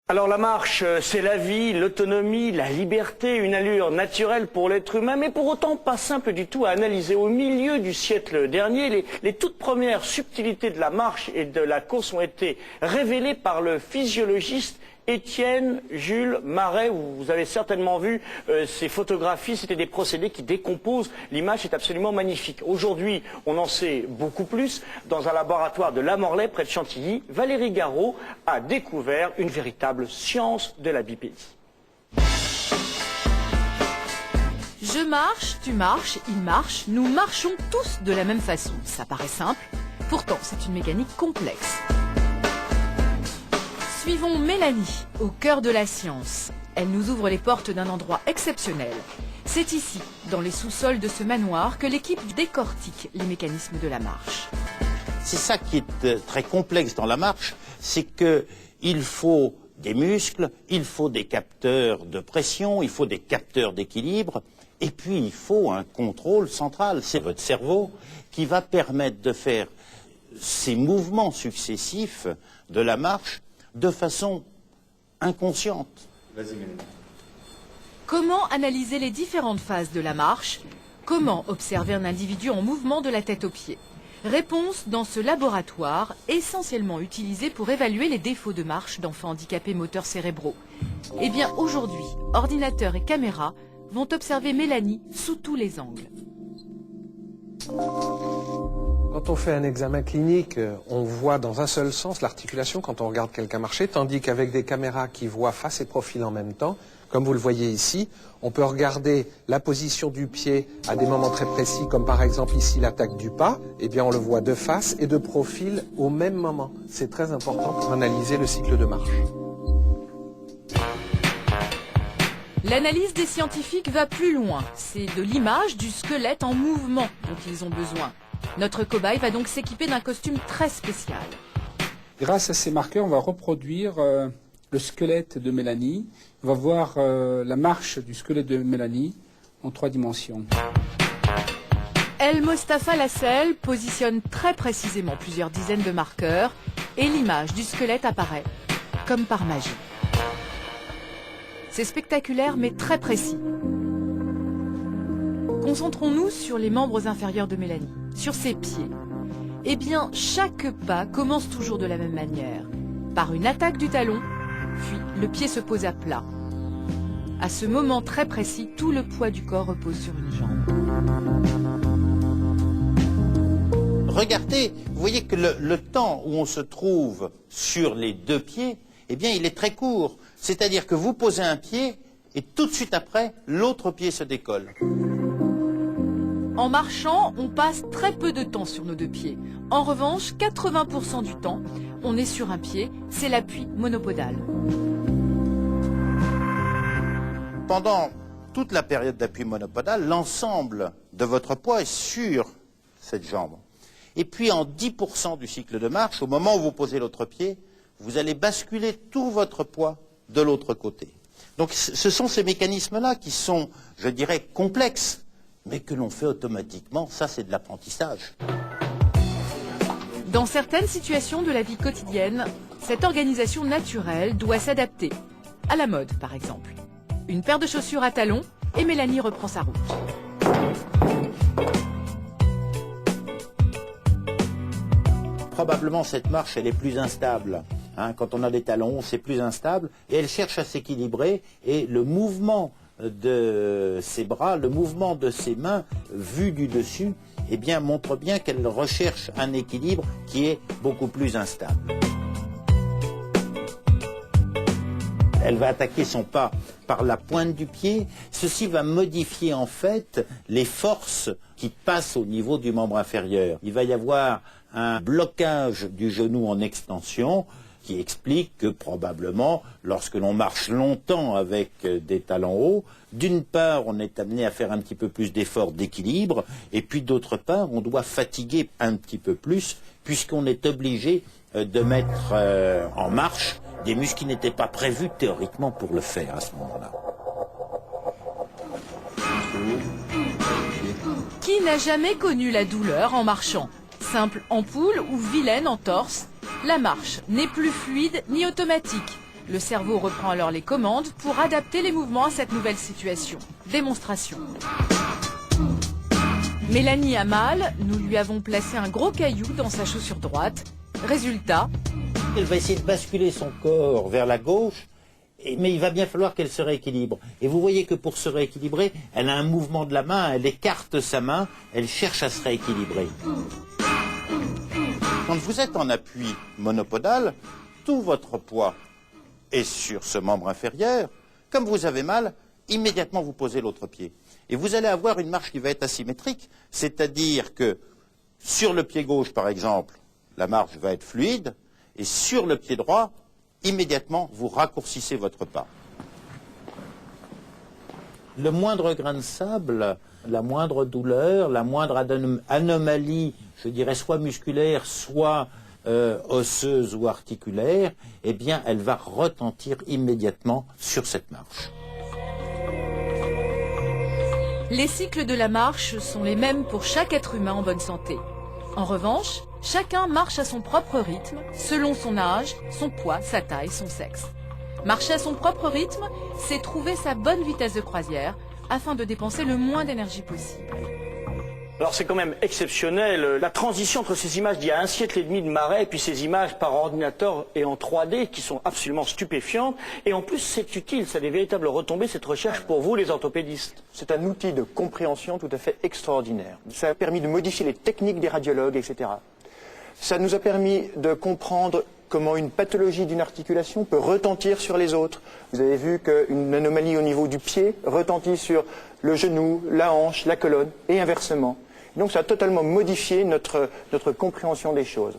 Alors la marche, c'est la vie, l'autonomie, la liberté, une allure naturelle pour l'être humain, mais pour autant pas simple du tout à analyser. Au milieu du siècle dernier, les toutes premières subtilités de la marche et de la course ont été révélées par le physiologiste Étienne Jules Marey. Vous avez certainement vu ces photographies, c'était des procédés qui décomposent. L'image est absolument magnifique. Aujourd'hui, on en sait beaucoup plus. Dans un laboratoire de La Morlaye, près de Chantilly, Valérie Garot a découvert une véritable science de la bipédie. Je marche, tu marches, il marche, nous marchons tous de la même façon. Ça paraît simple, pourtant c'est une mécanique complexe. Suivons Mélanie, au cœur de la science. Elle nous ouvre les portes d'un endroit exceptionnel. C'est ici, dans les sous-sols de ce manoir, que l'équipe décortique les mécanismes de la marche. C'est ça qui est très complexe dans la marche, c'est qu'il faut des muscles, il faut des capteurs de pression, il faut des capteurs d'équilibre, et puis il faut un contrôle central. C'est votre cerveau qui va permettre de faire ces mouvements successifs de la marche de façon inconsciente. Comment analyser les différentes phases de la marche? Comment observer un individu en mouvement de la tête aux pieds? Réponse dans ce laboratoire, essentiellement utilisé pour évaluer les défauts de marche d'enfants handicapés moteurs cérébraux. Eh bien aujourd'hui, ordinateur et caméra vont observer Mélanie sous tous les angles. Quand on fait un examen clinique, on voit dans un seul sens l'articulation quand on regarde quelqu'un marcher, tandis qu'avec des caméras qui voient face et profil en même temps, comme vous le voyez ici, on peut regarder la position du pied à des moments très précis, comme par exemple ici l'attaque du pas, eh bien on le voit de face et de profil au même moment. C'est très important pour analyser le cycle de marche. L'analyse des scientifiques va plus loin. C'est de l'image du squelette en mouvement dont ils ont besoin. Notre cobaye va donc s'équiper d'un costume très spécial. Grâce à ces marqueurs, on va reproduire le squelette de Mélanie. On va voir la marche du squelette de Mélanie en 3 dimensions. El Mostafa Lassel positionne très précisément plusieurs dizaines de marqueurs et l'image du squelette apparaît, comme par magie. C'est spectaculaire mais très précis. Concentrons-nous sur les membres inférieurs de Mélanie, sur ses pieds. Eh bien, chaque pas commence toujours de la même manière, par une attaque du talon, puis le pied se pose à plat. À ce moment très précis, tout le poids du corps repose sur une jambe. Regardez, vous voyez que le temps où on se trouve sur les 2 pieds, eh bien il est très court. C'est-à-dire que vous posez un pied et tout de suite après, l'autre pied se décolle. En marchant, on passe très peu de temps sur nos 2 pieds. En revanche, 80% du temps, on est sur un pied, c'est l'appui monopodal. Pendant toute la période d'appui monopodal, l'ensemble de votre poids est sur cette jambe. Et puis en 10% du cycle de marche, au moment où vous posez l'autre pied, vous allez basculer tout votre poids de l'autre côté. Donc ce sont ces mécanismes-là qui sont, je dirais, complexes, mais que l'on fait automatiquement. Ça, c'est de l'apprentissage. Dans certaines situations de la vie quotidienne, cette organisation naturelle doit s'adapter. À la mode, par exemple. Une paire de chaussures à talons et Mélanie reprend sa route. Probablement, cette marche, elle est plus instable. Quand on a des talons, c'est plus instable. Et elle cherche à s'équilibrer. Et le mouvement de ses bras, le mouvement de ses mains, vu du dessus, eh bien, montre bien qu'elle recherche un équilibre qui est beaucoup plus instable. Elle va attaquer son pas par la pointe du pied. Ceci va modifier en fait les forces qui passent au niveau du membre inférieur. Il va y avoir un blocage du genou en extension qui explique que probablement, lorsque l'on marche longtemps avec des talons hauts, d'une part, on est amené à faire un petit peu plus d'efforts d'équilibre, et puis d'autre part, on doit fatiguer un petit peu plus, puisqu'on est obligé de mettre en marche des muscles qui n'étaient pas prévus théoriquement pour le faire à ce moment-là. Qui n'a jamais connu la douleur en marchant? Simple ampoule ou vilaine entorse, la marche n'est plus fluide ni automatique. Le cerveau reprend alors les commandes pour adapter les mouvements à cette nouvelle situation. Démonstration. Mélanie a mal, nous lui avons placé un gros caillou dans sa chaussure droite. Résultat, Elle va essayer de basculer son corps vers la gauche, mais il va bien falloir qu'elle se rééquilibre. Et vous voyez que pour se rééquilibrer, elle a un mouvement de la main, elle écarte sa main, elle cherche à se rééquilibrer. Quand vous êtes en appui monopodal, tout votre poids est sur ce membre inférieur. Comme vous avez mal, immédiatement vous posez l'autre pied. Et vous allez avoir une marche qui va être asymétrique, c'est-à-dire que sur le pied gauche, par exemple, la marche va être fluide, et sur le pied droit, immédiatement, vous raccourcissez votre pas. Le moindre grain de sable, la moindre douleur, la moindre anomalie, je dirais soit musculaire, soit osseuse ou articulaire, eh bien, elle va retentir immédiatement sur cette marche. les cycles de la marche sont les mêmes pour chaque être humain en bonne santé. En revanche, chacun marche à son propre rythme, selon son âge, son poids, sa taille, son sexe. Marcher à son propre rythme, c'est trouver sa bonne vitesse de croisière afin de dépenser le moins d'énergie possible. Alors c'est quand même exceptionnel, la transition entre ces images d'il y a 1 siècle et demi de marais et puis ces images par ordinateur et en 3D qui sont absolument stupéfiantes. Et en plus c'est utile, ça a des véritables retombées cette recherche pour vous les orthopédistes. C'est un outil de compréhension tout à fait extraordinaire. Ça a permis de modifier les techniques des radiologues, etc. Ça nous a permis de comprendre comment une pathologie d'une articulation peut retentir sur les autres. Vous avez vu qu'une anomalie au niveau du pied retentit sur le genou, la hanche, la colonne et inversement. Donc ça a totalement modifié notre compréhension des choses.